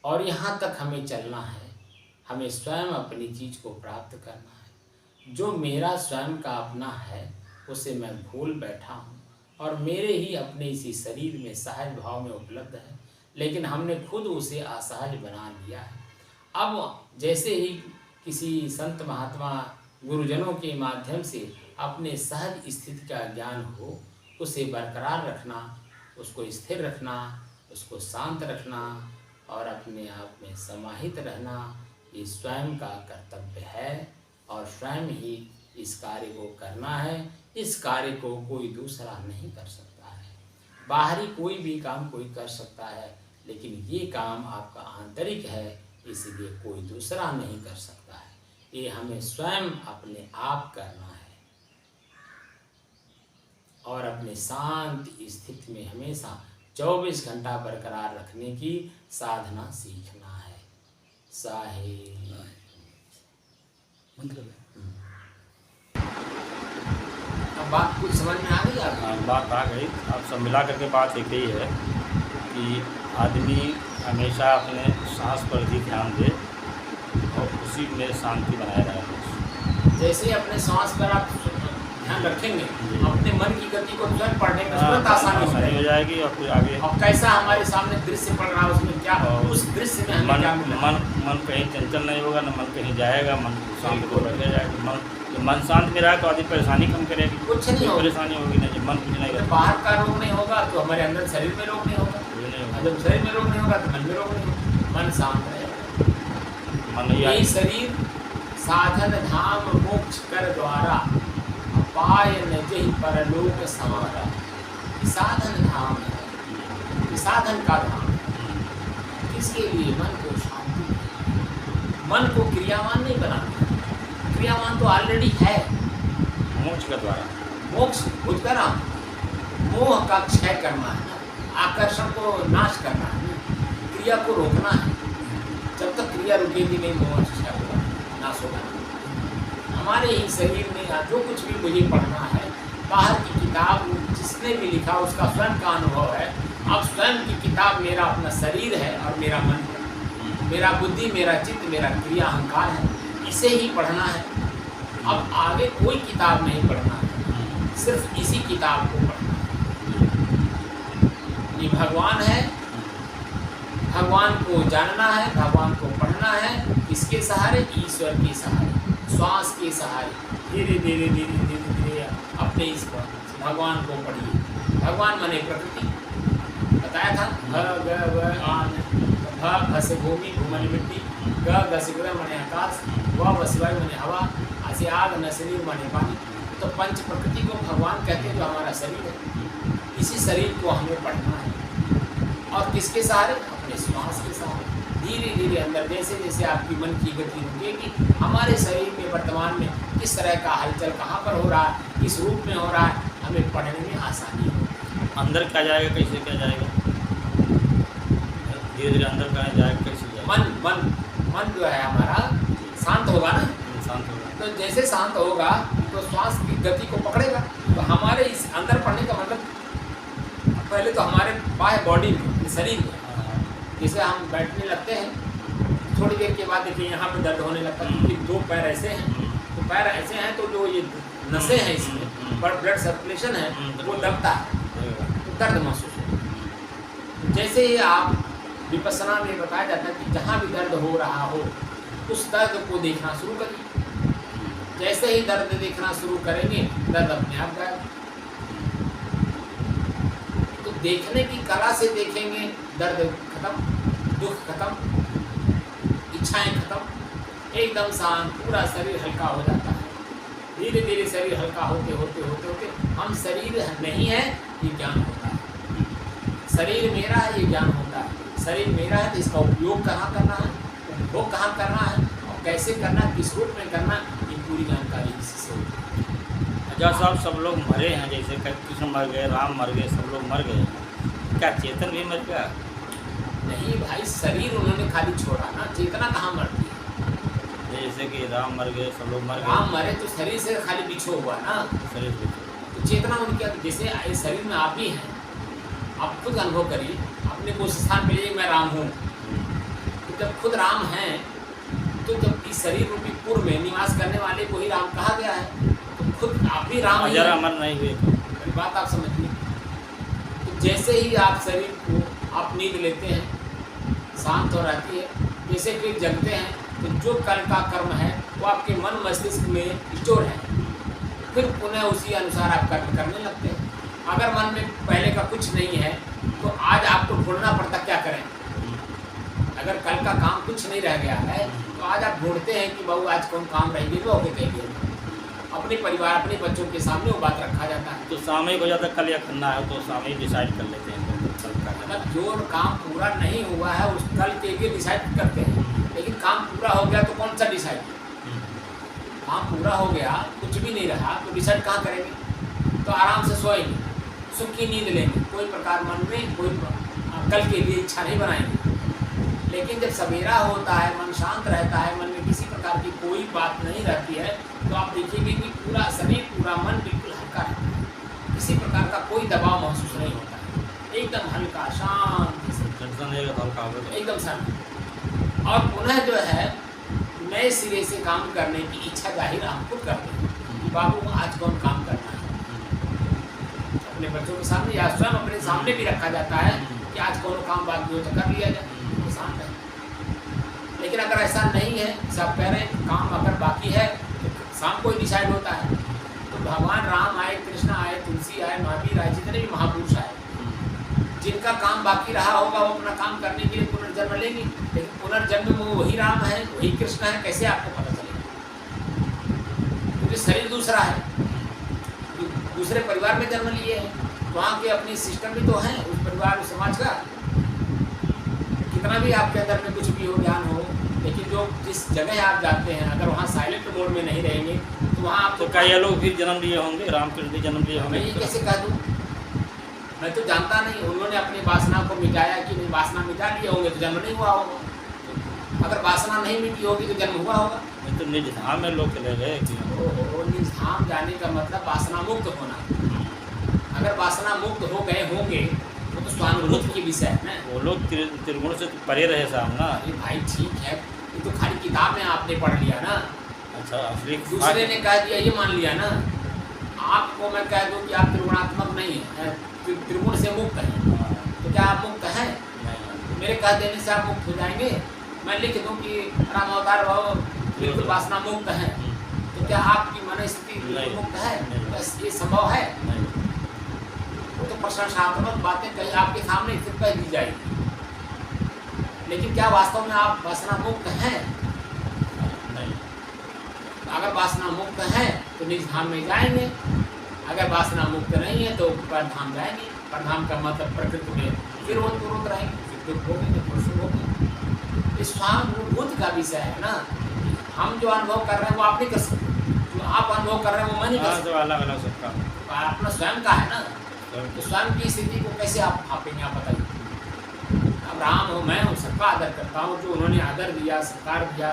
और यहाँ तक हमें चलना है, हमें स्वयं अपनी चीज को प्राप्त करना है। जो मेरा स्वयं का अपना है उसे मैं भूल बैठा हूँ, और मेरे ही अपने इसी शरीर में सहज भाव में उपलब्ध है, लेकिन हमने खुद उसे असहज बना लिया है। अब जैसे ही किसी संत महात्मा गुरुजनों के माध्यम से अपने सहज स्थिति का ज्ञान हो, उसे बरकरार रखना, उसको स्थिर रखना, उसको शांत रखना और अपने आप में समाहित रहना, ये स्वयं का कर्तव्य है। और स्वयं ही इस कार्य को करना है। इस कार्य को कोई दूसरा नहीं कर सकता है। बाहरी कोई भी काम कोई कर सकता है, लेकिन ये काम आपका आंतरिक है, इसलिए कोई दूसरा नहीं कर सकता है। ये हमें स्वयं अपने आप करना है, और अपने शांत स्थिति में हमेशा 24 घंटा बरकरार रखने की साधना सीखना है। साहे मतलब अब बात कुछ समझ में आ गई आपको? हाँ, बात आ गई। अब सब मिला करके बात एक ही है कि आदमी हमेशा अपने सांस पर भी ध्यान दे और उसी में शांति बनाए रहे। जैसे ही अपने सांस पर आप ध्यान रखेंगे, अपने मन की गति को स्वयं पढ़ने में तुरंत आसानी हो जाएगी। और फिर आगे अब कैसा हमारे सामने दृश्य पड़ रहा है, उसमें क्या उस दृश्य में हमें क्या मिला? मन कहीं चंचल नहीं होगा, न मन कहीं जाएगा, मन शांत को रखे जाएगा। मन शांत में रहा तो आदमी परेशानी कम करेगी, कुछ नहीं होगा, परेशानी होगी नहीं। जब मन कुछ नहीं जब बाहर का रोग नहीं होगा तो हमारे अंदर शरीर में रोग नहीं होगा, जब शरीर में रोग नहीं होगा तो मन में रोग नहीं होगा, मन शांत रहेगा। ये शरीर साधन धाम मोक्ष कर द्वारा पाय न जहि परलोक समारा। साधन धाम है, साधन का धाम है। इसके लिए मन को शांति, मन को क्रियावान नहीं बनाना। क्रियावान तो ऑलरेडी है, मोक्ष का द्वारा। मोक्ष खुद करा, मोह का क्षय करना है, आकर्षण को नाश करना है, क्रिया को रोकना है। जब तक क्रिया रुकेगी नहीं, मोह क्षय होगा, नाश होगा। हमारे ही शरीर में जो कुछ भी मुझे पढ़ना है, बाहर की किताब जिसने भी लिखा उसका स्वयं का अनुभव है। अब स्वयं की किताब मेरा अपना शरीर है और मेरा मन है, मेरा बुद्धि, मेरा चित्त, मेरा क्रिया अहंकार है, इसे ही पढ़ना है। अब आगे कोई किताब नहीं पढ़ना है, सिर्फ इसी किताब को पढ़ना है। ये भगवान है, भगवान को जानना है, भगवान को पढ़ना है। किसके सहारे? ईश्वर के सहारे, श्वास के सहारे। धीरे धीरे धीरे धीरे धीरे अपने इस भगवान को पढ़िए। भगवान माने प्रकृति, बताया था। भ से भूमि, भूमि मिट्टी, ग से गगन माने आकाश, व शिवाय माने हवा, ऐसे आग, न शरीर माने पानी। तो पंच प्रकृति को भगवान कहते हैं, जो हमारा शरीर है। इसी शरीर को हमें पढ़ना है, और किसके सहारे? अपने श्वास के सहारे। धीरे धीरे अंदर जैसे जैसे आपकी मन की गति रुकेगी, हमारे शरीर में वर्तमान में किस तरह का हलचल कहाँ पर हो रहा है, किस रूप में हो रहा है, हमें पढ़ने में आसानी हो। अंदर क्या जाएगा, कैसे क्या जाएगा, धीरे धीरे अंदर क्या जाएगा, कैसे जाएगा? मन मन मन जो है हमारा शांत होगा ना, शांत होगा। तो जैसे शांत होगा तो श्वास की गति को पकड़ेगा। तो हमारे इस अंदर पढ़ने का मतलब पहले तो हमारे बाह्य बॉडी में, शरीर में, जैसे हम बैठने लगते हैं थोड़ी देर के बाद देखिए यहाँ पे दर्द होने लगता है, क्योंकि दो पैर ऐसे हैं, तो पैर ऐसे हैं तो जो ये नसें हैं इसमें पर ब्लड सर्कुलेशन है वो दबता है, तो दर्द महसूस होता है। जैसे ही आप विपස්සना में बताया जाता है कि जहाँ भी दर्द हो रहा हो उस दर्द को देखना शुरू करिए। जैसे ही दर्द देखना शुरू करेंगे दर्द अपने आप गायब। तो देखने की कला से देखेंगे, दर्द खत्म, दुख खत्म, इच्छाएं खत्म, एकदम शांत, पूरा शरीर हल्का हो जाता है। धीरे धीरे शरीर हल्का होते होते होते होते हम शरीर नहीं है ये ज्ञान होता है। शरीर मेरा है ये ज्ञान होता है। शरीर मेरा है तो इसका उपयोग कहाँ करना है, उपभोग कहाँ करना है और कैसे करना है, किस रूप में करना है, ये पूरी जानकारी इससे होती है। अच्छा साहब, सब लोग मरे हैं, जैसे कृष्ण मर गए, राम मर गए, सब लोग मर गए, क्या चेतन भी मर गया? नहीं भाई, शरीर उन्होंने खाली छोड़ा ना, चेतना कहाँ मरती है। जैसे कि राम मर गए, सब लोग मर गए, राम मरे तो शरीर से खाली बिछो हुआ ना, शरीर से। तो चेतना उनकी जैसे इस शरीर में आप ही हैं, आप खुद अनुभव करिए, अपने को उस स्थान पे लिए मैं राम हूँ। तो जब खुद राम हैं तो जब इस शरीर रूपी पूर्व में निवास करने वाले को ही राम कहा गया है, तो खुद आप ही राम ही जरा अमर नहीं हुए। मेरी बात आप समझिए। तो जैसे ही आप शरीर को आप नींद लेते हैं, शांत हो रहती है, जैसे फिर जगते हैं तो जो कल का कर्म है वो आपके मन मस्तिष्क में स्टोर है, फिर पुनः उसी अनुसार आप कर्म करने लगते हैं। अगर मन में पहले का कुछ नहीं है तो आज आपको ढूंढना पड़ता क्या करें। अगर कल का काम कुछ नहीं रह गया है तो आज आप ढूंढते हैं कि बहू आज कौन काम रह गई, वो होके कहिए। अपने परिवार अपने बच्चों के सामने वो बात रखा जाता है। तो सामयिक हो जाता है, कल या करना है तो सामयिक डिसाइड कर लेते हैं कल का। मतलब जो काम पूरा नहीं हुआ है उस कल के लिए डिसाइड करते हैं, लेकिन काम पूरा हो गया तो कौन सा डिसाइड। काम पूरा हो गया, कुछ भी नहीं रहा तो डिसाइड कहाँ करेंगे। तो आराम से सोएंगे, सुख की नींद लेंगे, कोई प्रकार मन में कोई कल के लिए इच्छा नहीं बनाएंगे। लेकिन जब सवेरा होता है, मन शांत रहता है, मन में किसी प्रकार की कोई बात नहीं रहती है, तो आप देखिएगे कि पूरा शरीर पूरा मन बिल्कुल हल्का रहता है, किसी प्रकार का कोई दबाव महसूस नहीं होता है, एकदम हल्का शांत, एकदम शांत। और पुनः जो है नए सिरे से काम करने की इच्छा जाहिर हम खुद करते हैं कि बाबू आज कौन काम करना है। अपने बच्चों के सामने या स्वयं अपने सामने भी रखा जाता है कि आज कौन काम बाकी हो तो कर लिया जाए, तो शांत है। लेकिन अगर ऐसा नहीं है, सब कह रहे हैं काम अगर बाकी है तो शाम को ही डिसाइड होता है। तो भगवान राम आए, कृष्ण आए, तुलसी आए, महावीर आए, जितने भी महापुरुष आए, जिनका काम बाकी रहा होगा वो अपना काम करने के लिए पुनर्जन्म लेंगे। लेकिन पुनर्जन्म में वही राम है, वही कृष्ण है, कैसे आपको पता चलेगा। क्योंकि शरीर दूसरा है, दूसरे परिवार में जन्म लिए हैं, वहाँ के अपनी सिस्टम भी तो हैं उस परिवार उस समाज का। कितना भी आपके अंदर में कुछ भी हो, ज्ञान हो, लेकिन जो जिस जगह आप जाते हैं अगर वहाँ साइलेंट मोड में नहीं रहेंगे तो वहाँ आप तो क्या ये लोग फिर जन्म लिए होंगे, रामकृष्ण जन्म लिए होंगे? मैं ये कैसे कह दूँ, मैं तो जानता नहीं। उन्होंने अपनी वासना को मिटाया कि नहीं, वासना मिटा लिए होंगे तो जन्म नहीं हुआ होगा। अगर वासना नहीं मिटी होगी तो जन्म हुआ होगा। तो निज धाम में लोग चले गए। निज धाम जाने का मतलब वासना मुक्त होना। अगर वासना मुक्त हो गए होंगे वो तो स्वानुभूति की विषय है ना। वो लोग त्रिगुण से परे रहे साहब ना। अरे भाई ठीक है, ये तो खाली किताब में आपने पढ़ लिया ना। अच्छा, असली दूसरे ने कह दिया ये मान लिया ना। आपको मैं कह दूँ कि आप त्रिगुणात्मक नहीं है, त्रिगुण से मुक्त हैं, तो क्या आप मुक्त हैं? मेरे कह देने से आप मुक्त हो जाएंगे? मैं लिख दूं कि राम अवतार भाव बिल्कुल वासना मुक्त है, तो क्या आपकी मन स्थिति बिल्कुल मुक्त है? बस ये संभव है? वो तो प्रशंसात्मक बातें कहीं आपके सामने फिर कह दी जाएगी, लेकिन क्या वास्तव में आप वासना मुक्त हैं? नहीं। अगर वासना मुक्त है तो निज धाम में जाएंगे, अगर वासना मुक्त नहीं है तो परधाम जाएंगे। परधाम का मतलब प्रकृति में फिर वो तुरंत रहेंगे, फिर दुख होंगे, फिर सुख होंगे। ये स्वानुभूति का विषय है ना। हम जो अनुभव कर रहे हैं वो आप नहीं कर सकते, जो आप अनुभव कर रहे हैं वो मैं नहीं कर सकता। अलग अलग सबका अपना स्वयं का है ना, तो स्वयं की स्थिति को कैसे आप भापेंगे, आप बताइए। अब राम हो, मैं हूँ, सबका आदर करता हूँ। जो उन्होंने आदर दिया, सत्कार दिया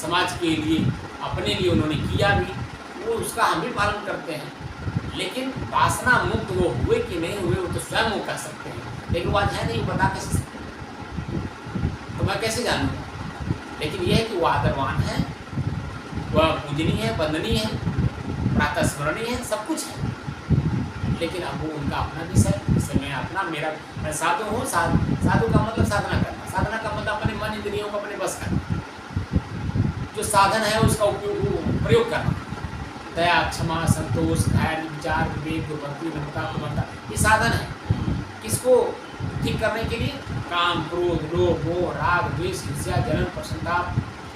समाज के लिए, अपने लिए उन्होंने किया भी, वो उसका हम भी पालन करते हैं। लेकिन वासना मुक्त वो हुए कि नहीं हुए वो तो स्वयं वो कह सकते हैं, लेकिन वो आज है नहीं, बता कैसे सकते, तो मैं कैसे जानूँगा। लेकिन यह है कि वो आदरवान है, वह पूजनीय है, वंदनीय है, प्रातः स्मरणीय है, सब कुछ है। लेकिन अब वो उनका अपना विषय, जैसे मैं अपना, मैं साधु हूँ। साधु का मतलब साधना करना, साधना का मतलब अपने मन इंद्रियों को अपने बस करना, जो साधन है उसका उपयोग प्रयोग करना। दया, क्षमा, संतोष, धैर्य, विचार, विवेक, भक्ति, नम्रता, प्रमणता, ये साधन है किसको ठीक करने के लिए। काम, क्रोध, लोभ, मोह, राग, द्वेष, ईर्ष्या, जलन, प्रसन्नता,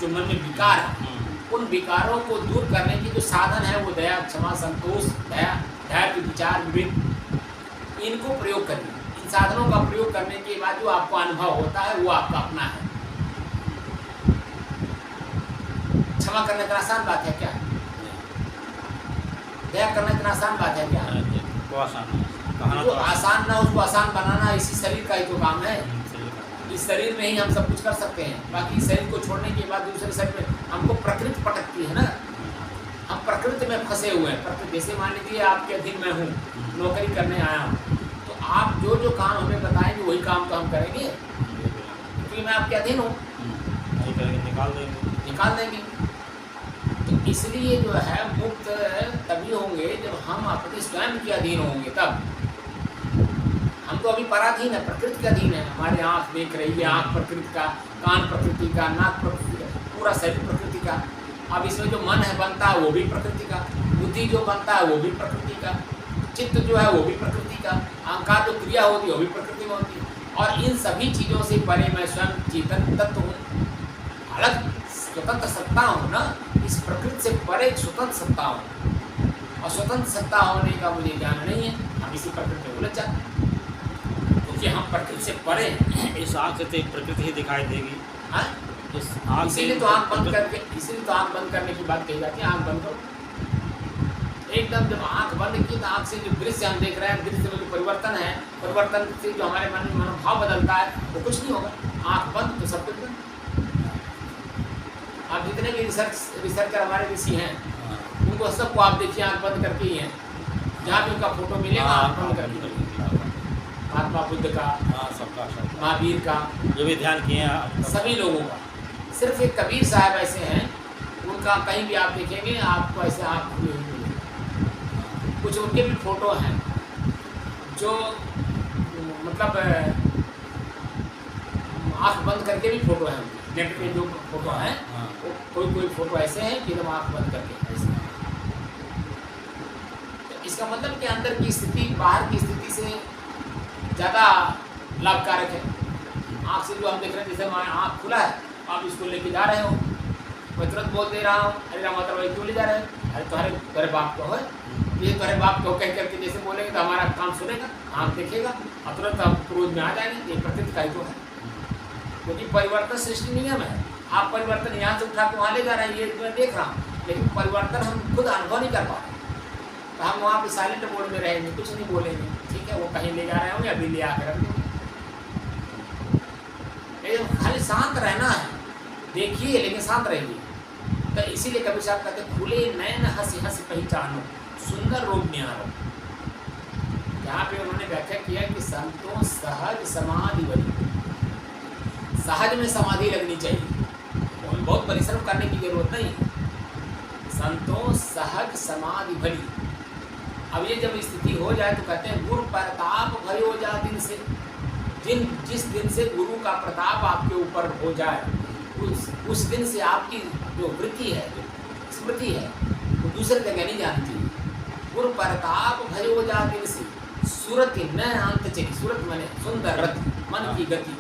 जो मन में विकार है, उन विकारों को दूर करने की जो साधन है वो दया, क्षमा, संतोष, दया, धैर्य, विचार, विवेक, इनको प्रयोग करिए। इन साधनों का प्रयोग करने के बाद जो आपको अनुभव होता है वो आपका अपना है। क्षमा करना इतना आसान बात है क्या? दया करना इतना आसान बात है क्या? वो आसान है, जो आसान ना उसको आसान बनाना इसी शरीर का ही तो काम है। इस शरीर में ही हम सब कुछ कर सकते हैं। बाकी शरीर को छोड़ने के बाद दूसरे शरीर में हमको प्रकृति पटकती है ना, हम प्रकृति में फंसे हुए हैं। प्रकृति, जैसे मान लीजिए आपके अधीन मैं हूँ, नौकरी करने आया हूँ, तो आप जो जो काम हमें बताएंगे वही काम तो हम करेंगे, क्योंकि मैं आपके अधीन हूँ। निकाल देंगे। तो इसलिए जो है मुक्त तभी होंगे जब हम अपने स्वयं के अधीन होंगे, तब। हम तो अभी पराधीन है, प्रकृति के अधीन है। हमारे आँख देख रही है, आँख प्रकृति का, कान प्रकृति का, नाक प्रकृति का, पूरा शरीर प्रकृति का। अब इसमें जो मन है बनता है वो भी प्रकृति का, बुद्धि जो बनता है वो भी प्रकृति का, चित्त जो है वो भी प्रकृति का, अहंकार जो क्रिया होती है वो भी प्रकृति में होती है। और इन सभी चीज़ों से परे मैं स्वयं चेतन तत्व हूँ, अलग स्वतंत्र सत्ता हूँ ना। इस प्रकृति से परे स्वतंत्र सत्ता हूँ, और स्वतंत्र सत्ता होने का मुझे ज्ञान नहीं है। हम इसी प्रकृति में उलझ जाते हैं, क्योंकि हम प्रकृति से परे हैं। इस आँख से प्रकृति ही दिखाई देगी। हाँ, इसीलिए तो आँख बंद करके, इसीलिए तो आँख बंद करने की बात कही जाती है। आँख बंद करो एकदम। जब आँख बंद की तो आँख से जो दृश्य हम देख रहे हैं, दृश्य में जो परिवर्तन है, परिवर्तन से जो हमारे मन में मनोभाव बदलता है वो कुछ नहीं होगा। आँख बंद तो सब कुछ बंद। आप जितने भी रिसर्चर हमारे ऋषि हैं, उनको सबको आप देखिए आँख बंद करके ही हैं। जहाँ भी उनका फोटो मिलेगा आँख बंद करके। महात्मा बुद्ध का, सबका महावीर का, जो भी ध्यान किए हैं सभी लोगों का। सिर्फ एक कबीर साहब ऐसे हैं, उनका कहीं भी आप देखेंगे आपको ऐसे आँख खुली हुई मिलेगी। कुछ उनके भी फोटो हैं जो मतलब आँख बंद करके भी फोटो हैं। नेट पे जो फोटो हैं, कोई फोटो ऐसे हैं कि एकदम आँख बंद करके ऐसे। तो इसका मतलब कि अंदर की स्थिति बाहर की स्थिति से ज़्यादा लाभकारक है। आँख से जो हम देख रहे हैं, जैसे हमारा आँख खुला है, आप इसको लेके जा रहे हो, मैं तुरंत बोल दे रहा हूँ, अरे राम भाई क्यों ले जा रहे हैं? अरे तुम्हारे बाप को है, ये तुम्हारे बाप को कह करके जैसे बोलेंगे तो हमारा काम सुनेगा, आँख देखेगा और तुरंत हम क्रोध में आ जाएंगे। ये प्रकृति का ही तो है, क्योंकि परिवर्तन सृष्टि नियम है। आप परिवर्तन यहाँ से उठा के वहाँ ले जा रहे हैं, ये मैं देख रहा हूँ, लेकिन परिवर्तन हम खुद अनुभव नहीं कर पा रहे। तो हम वहाँ पे साइलेंट मोड में रहेंगे, कुछ नहीं बोलेंगे, ठीक है, वो कहीं ले जा रहे होंगे, अभी ले आकर रख देंगे। खाली शांत रहना है, देखिए लेकिन शांत रहिए। तो इसीलिए कभी साहब कहते खुले नैन हंसी हंसी पहचानो, सुंदर रूप निहारो। यहाँ पे उन्होंने व्याख्या किया कि संतों सहज समाधि बनी, सहज में समाधि लगनी चाहिए, बहुत परिश्रम करने की जरूरत नहीं। संतों सहज समाधि भरी। अब ये जब स्थिति हो जाए तो कहते हैं गुरु प्रताप भयो जा दिन से, जिस दिन से गुरु का प्रताप आपके ऊपर हो जाए, उस दिन से आपकी जो वृत्ति है, जो स्मृति है, वो दूसरे जगह नहीं जानी चाहिए। गुरु प्रताप भयो जा दिन से सूरत न अंत चली। सूरत माने सुंदर रथ, मन की गति,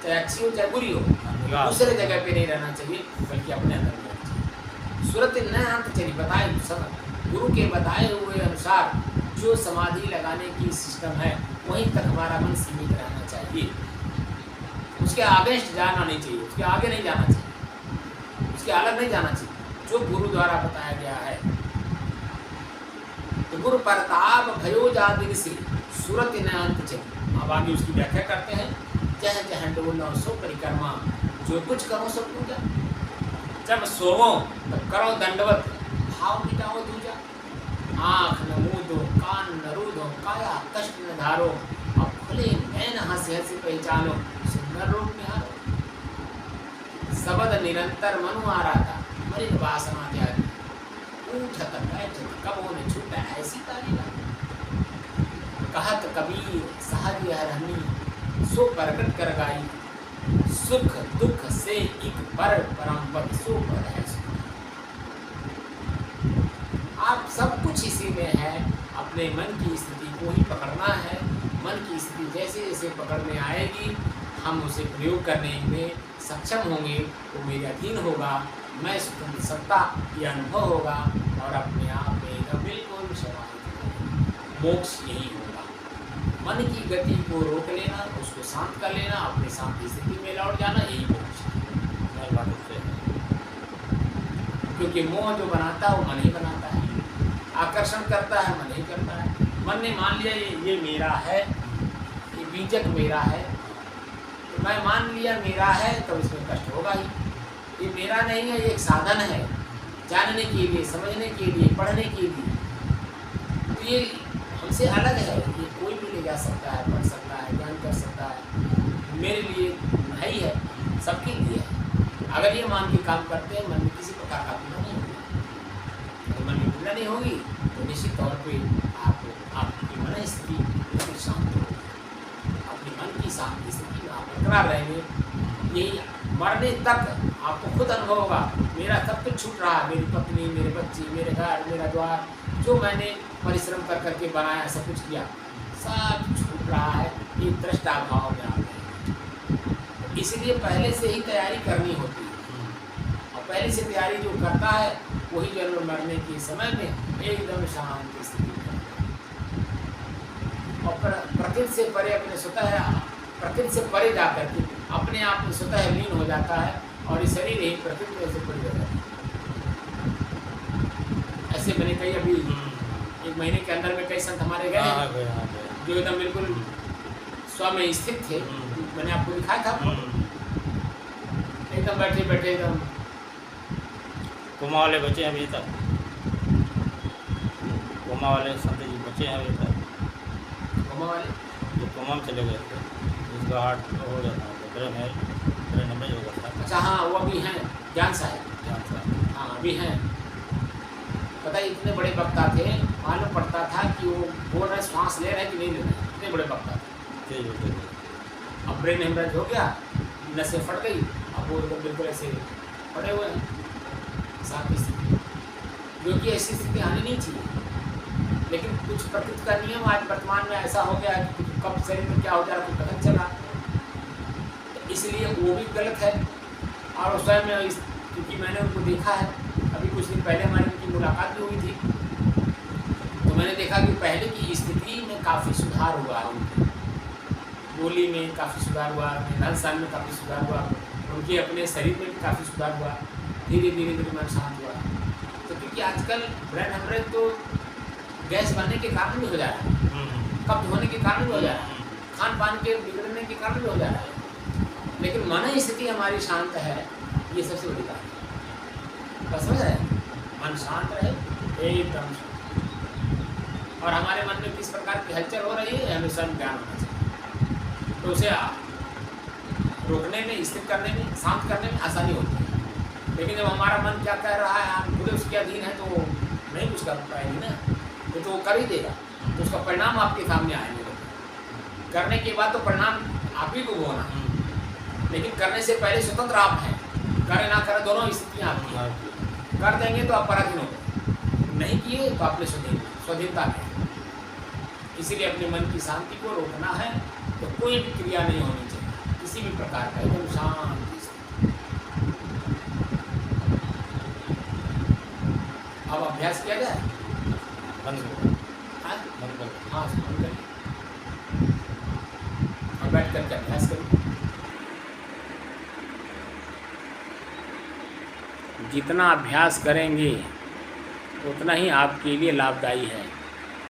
चाहे अच्छी हो चाहे बुरी हो, दूसरे जगह पे नहीं रहना चाहिए, बल्कि अपने अंदर रहना चाहिए। सूरत न अंत चली, बताए सब गुरु के बताए हुए अनुसार जो समाधि लगाने की सिस्टम है, वहीं तक हमारा मन सीमित रहना चाहिए। उसके अगेंस्ट जाना नहीं चाहिए, उसके आगे नहीं जाना चाहिए, उसके अलग नहीं जाना चाहिए, जो गुरु द्वारा बताया गया है। तो गुरु प्रताप भयो जादिन से सूरत न अंत चली। अब आगे उसकी व्याख्या करते हैं। जह जह डोलो सो परिक्रमा, जो कुछ करो सब पूजा। जब सोवो तब करो दंडवत, भाव मिटाओ दूजा। आँख न मूंदो, कान न रूदो, काया कष्ट न धारो, अब खुले नैन हंसी हंसी पहचानो, सुंदर रूप निहारो। सबद निरंतर मनु आराता, मलिन वासना त्यागी, उठत बैठत कबो न छूटा ऐसी ताली लागी। कहत कबीर सहज यह रहनी, सो प्रकट कर गाई, सुख दुख से एक पर परम पद सो पर है सुख। आप सब कुछ इसी में है, अपने मन की स्थिति को ही पकड़ना है। मन की स्थिति जैसे जैसे पकड़ में आएगी, हम उसे प्रयोग करने में सक्षम होंगे, वो मेरे अधीन होगा, मैं स्वतंत्र सत्ता ये अनुभव होगा और अपने आप में एकदम बिल्कुल समाहित होगा। मोक्ष यही होगा। मन की गति को रोक लेना, उसको शांत कर लेना, अपने शांति स्थिति में लौट जाना, यही मोक्ष है। क्योंकि मोह जो बनाता है वो मन ही बनाता है, आकर्षण करता है मन ही करता है। मन ने मान लिया ये मेरा है, ये बीजक मेरा है, तो मैं मान लिया मेरा है, तब इसमें कष्ट होगा ही। ये मेरा नहीं है, ये एक साधन है जानने के लिए, समझने के लिए, पढ़ने के लिए। तो ये हमसे अलग है, ये कोई भी ले जा सकता है, पढ़ सकता है, ज्ञान कर सकता है, मेरे लिए है ही है, सबके लिए है। अगर ये मान के काम करते हैं, मन में किसी प्रकार का पीड़ा नहीं होगी। अगर मन में पीड़ा नहीं होगी तो निश्चित तौर पे आपकी मन स्थिति बिल्कुल शांत होगी। अपनी मन की शांति स्थिति में आप बरकरार रहेंगे, यही मरने तक आपको खुद अनुभव होगा। मेरा सब कुछ छूट रहा है, मेरी पत्नी, मेरे बच्चे, मेरे घर, मेरा द्वार, जो मैंने परिश्रम कर करके बनाया, सब कुछ किया, सब छूट रहा है। ये दृष्टा भाव में आ गए। इसलिए पहले से ही तैयारी करनी होती है, और पहले से तैयारी जो करता है वही जन्म मरने के समय में एकदम शांत स्थिति में, और प्रकृति से परे अपने स्वतः, प्रकृति से परे जाकर के अपने आप में स्वतः लीन हो जाता है, और ये शरीर ही प्रकृति से परे हो जाता है। ऐसे मैंने कई अभी 1 महीने के अंदर में कई संत हमारे गए जो एकदम बिल्कुल स्व में स्थित थे। मैंने आपको दिखाया था, एकदम बैठे बैठे एकदम। कोमा वाले बचे हैं अभी तक, कोमा वाले संत जी बचे हैं अभी तक। कोमा वाले जो कोमा में चले गए थे, उसका हार्ट हो जाता है, ब्रेन हेमरेज हो जाता है। अच्छा, हाँ, वो अभी हैं ज्ञान साहब, हाँ अभी हैं। पता है इतने बड़े वक्ता थे, मालूम पड़ता था कि वो बोल रहे श्वास ले रहे हैं कि नहीं ले रहे हैं, इतने बड़े वक्ता थे। अब ब्रेन हेमरेज हो गया, नसें फट गई, अब वो बिल्कुल ऐसे पड़े हुए हैं शांति स्थिति, जो कि ऐसी स्थिति आनी नहीं चाहिए। लेकिन कुछ प्रकृति का नियम आज वर्तमान में ऐसा हो गया है कि कब शरीर में क्या हो जा रहा है कुछ पता चला, तो इसलिए वो भी गलत है। और उस समय में क्योंकि मैंने उनको देखा है, अभी कुछ दिन पहले हमारी उनकी मुलाकात भी हुई थी, तो मैंने देखा कि पहले की स्थिति में काफ़ी सुधार हुआ है, उनकी बोली में काफ़ी सुधार हुआ, रहन सहन में काफ़ी सुधार हुआ, उनके अपने शरीर में भी काफ़ी सुधार हुआ, धीरे धीरे धीरे मन शांत हुआ। तो क्योंकि आजकल ब्रेन हेमरेज तो गैस बनने के कारण भी हो जा रहा है, कब्ज होने के कारण भी हो जा रहा है, खान पान के बिगड़ने के कारण भी हो जा रहा है, लेकिन मन स्थिति हमारी शांत है, ये सबसे बड़ी बात है। बस समझ रहे हैं, मन शांत रहे एकदम, और हमारे मन में किस प्रकार की हलचल हो रही है हमें सब ज्ञान होना चाहिए, तो उसे रोकने में, स्थिर करने में, शांत करने में आसानी होती है। लेकिन जब हमारा मन क्या कह रहा है, आप पूरे उसके अधीन है, तो नहीं कुछ कर पाएंगे ना, तो वो कर ही देगा, तो उसका परिणाम आपके सामने आएंगे। करने के बाद तो परिणाम आप ही को भोगना है, लेकिन करने से पहले स्वतंत्र आप हैं, करें ना करें दोनों स्थितियाँ आपकी हैं। कर देंगे तो आप पराधीन हो गए, नहीं किए तो आपने स्वाधीनता में। इसीलिए अपने मन की शांति को रोकना है, तो कोई भी क्रिया नहीं होनी चाहिए किसी भी प्रकार का, एकदम शांति से। अब अभ्यास किया जाए, हाँ, बैठ करके अभ्यास करिए। जितना अभ्यास करेंगे उतना ही आपके लिए लाभदायी है।